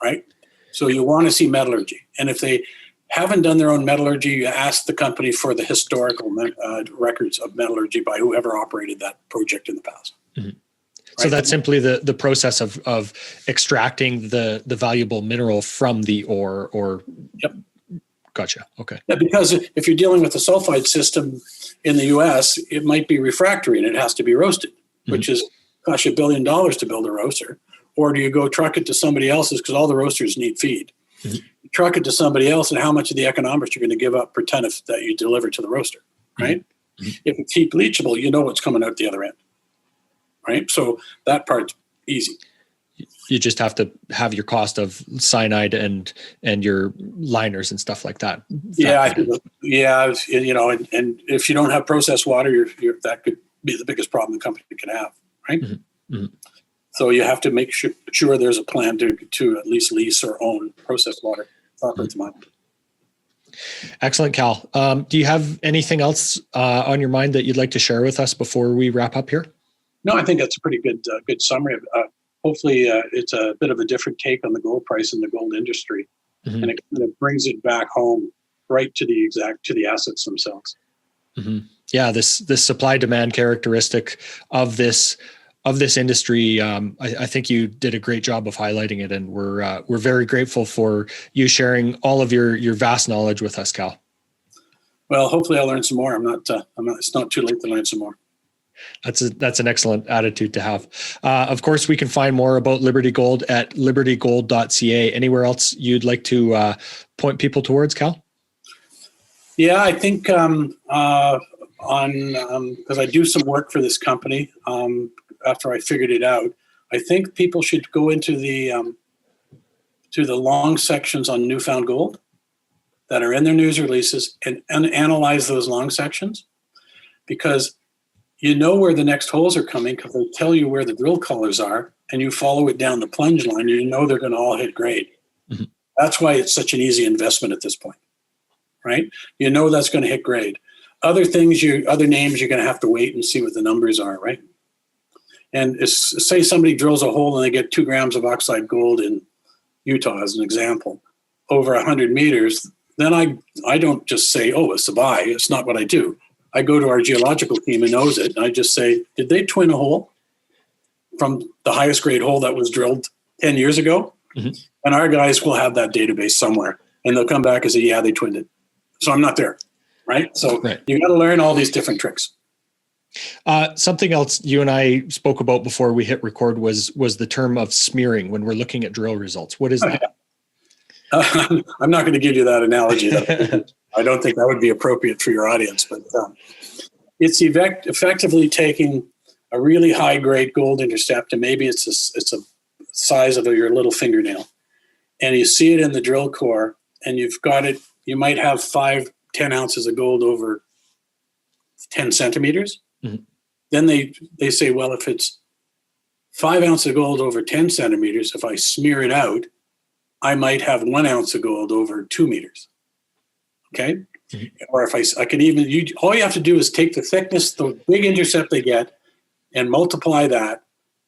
Right? So you want to see metallurgy. And if they haven't done their own metallurgy, you ask the company for the historical records of metallurgy by whoever operated that project in the past. Mm-hmm. Right? So that's simply the process of extracting the valuable mineral from the ore or... Yep. Gotcha. Okay. Yeah, because if you're dealing with a sulfide system in the U.S., it might be refractory and it has to be roasted, mm-hmm. which is cost you $1 billion to build a roaster. Or do you go truck it to somebody else's because all the roasters need feed? Mm-hmm. You truck it to somebody else, and how much of the economics you're going to give up per ton that you deliver to the roaster, right? Mm-hmm. If it's heat bleachable, you know what's coming out the other end, right? So that part's easy. You just have to have your cost of cyanide and your liners and stuff like that. Yeah, you know, and if you don't have processed water, that could be the biggest problem the company can have, right? Mm-hmm. Mm-hmm. So you have to make sure there's a plan to at least lease or own processed water proper to mine. Excellent, Cal. Do you have anything else on your mind that you'd like to share with us before we wrap up here? No, I think that's a pretty good summary. Hopefully, it's a bit of a different take on the gold price and the gold industry, mm-hmm. and it kind of brings it back home right to the assets themselves. Mm-hmm. Yeah, this supply demand characteristic of this industry, I think you did a great job of highlighting it, and we're very grateful for you sharing all of your vast knowledge with us, Cal. Well, hopefully I'll learn some more. It's not too late to learn some more. That's an excellent attitude to have. Of course, we can find more about Liberty Gold at libertygold.ca. Anywhere else you'd like to point people towards, Cal? Yeah, I think because I do some work for this company after I figured it out, I think people should go into the long sections on Newfound Gold that are in their news releases and analyze those long sections, because you know where the next holes are coming because they tell you where the drill collars are, and you follow it down the plunge line, and you know they're going to all hit grade. Mm-hmm. That's why it's such an easy investment at this point, right? You know that's going to hit grade. Other names, you're going to have to wait and see what the numbers are, right? And say somebody drills a hole and they get 2 grams of oxide gold in Utah, as an example, over 100 meters, then I don't just say, oh, it's a buy. It's not what I do. I go to our geological team who knows it, and I just say, did they twin a hole from the highest grade hole that was drilled 10 years ago? Mm-hmm. And our guys will have that database somewhere, and they'll come back and say, yeah, they twinned it. So I'm not there, right? So You got to learn all these different tricks. Something else you and I spoke about before we hit record was the term of smearing when we're looking at drill results. What is that? I'm not going to give you that analogy. I don't think that would be appropriate for your audience, but it's effectively taking a really high grade gold intercept, and maybe it's a size of your little fingernail, and you see it in the drill core, and you've got it. You might have 5-10 ounces of gold over 10 centimeters. Mm-hmm. Then they say, well, if it's 5 ounces of gold over 10 centimeters, if I smear it out, I might have 1 ounce of gold over 2 meters. Okay. Mm-hmm. Or if I can even, all you have to do is take the thickness, the big intercept they get, and multiply that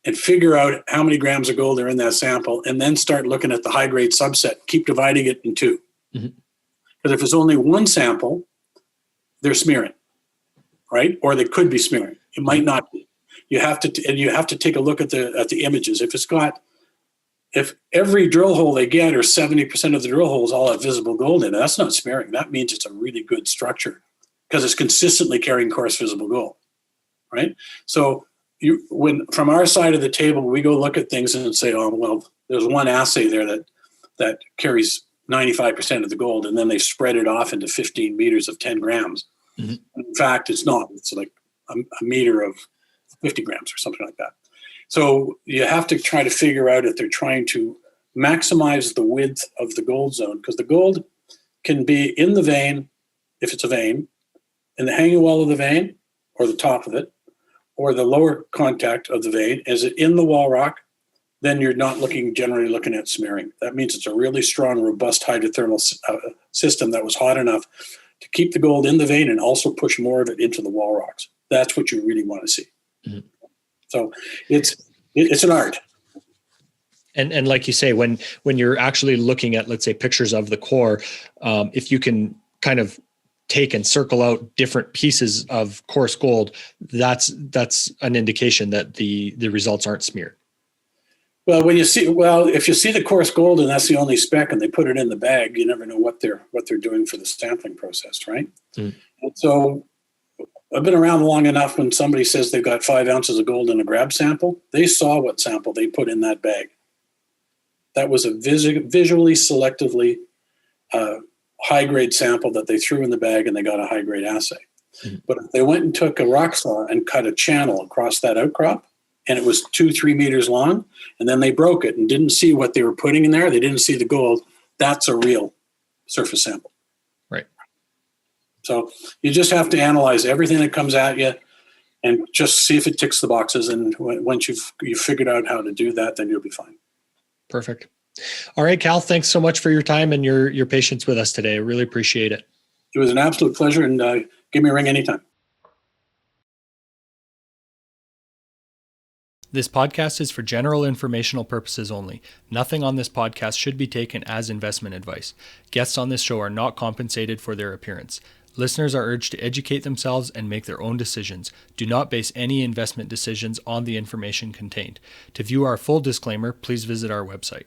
and figure out how many grams of gold are in that sample, and then start looking at the high grade subset, keep dividing it in 2. Because mm-hmm. if it's only 1 sample, they're smearing, right? Or they could be smearing. It might not be. You have to take a look at the images. If every drill hole they get, or 70% of the drill holes all have visible gold in it, that's not smearing. That means it's a really good structure because it's consistently carrying coarse visible gold, right? So from our side of the table, we go look at things and say, oh, well, there's one assay there that carries 95% of the gold, and then they spread it off into 15 meters of 10 grams. Mm-hmm. In fact, it's not. It's like a meter of 50 grams or something like that. So you have to try to figure out if they're trying to maximize the width of the gold zone, because the gold can be in the vein, if it's a vein, in the hanging wall of the vein, or the top of it, or the lower contact of the vein. Is it in the wall rock? Then you're not generally looking at smearing. That means it's a really strong, robust hydrothermal system that was hot enough to keep the gold in the vein and also push more of it into the wall rocks. That's what you really want to see. Mm-hmm. So it's an art. And like you say, when you're actually looking at, let's say, pictures of the core, if you can kind of take and circle out different pieces of coarse gold, that's an indication that the results aren't smeared. Well, if you see the coarse gold and that's the only speck, and they put it in the bag, you never know what they're doing for the sampling process, right? Mm. And so I've been around long enough. When somebody says they've got 5 ounces of gold in a grab sample, they saw what sample they put in that bag. That was a visually selectively high-grade sample that they threw in the bag, and they got a high-grade assay. Mm-hmm. But if they went and took a rock saw and cut a channel across that outcrop, and it was 2-3 meters long, and then they broke it and didn't see what they were putting in there, they didn't see the gold, that's a real surface sample. Right. So you just have to analyze everything that comes at you and just see if it ticks the boxes. And once you've figured out how to do that, then you'll be fine. Perfect. All right, Cal, thanks so much for your time and your patience with us today. I really appreciate it. It was an absolute pleasure, and give me a ring anytime. This podcast is for general informational purposes only. Nothing on this podcast should be taken as investment advice. Guests on this show are not compensated for their appearance. Listeners are urged to educate themselves and make their own decisions. Do not base any investment decisions on the information contained. To view our full disclaimer, please visit our website.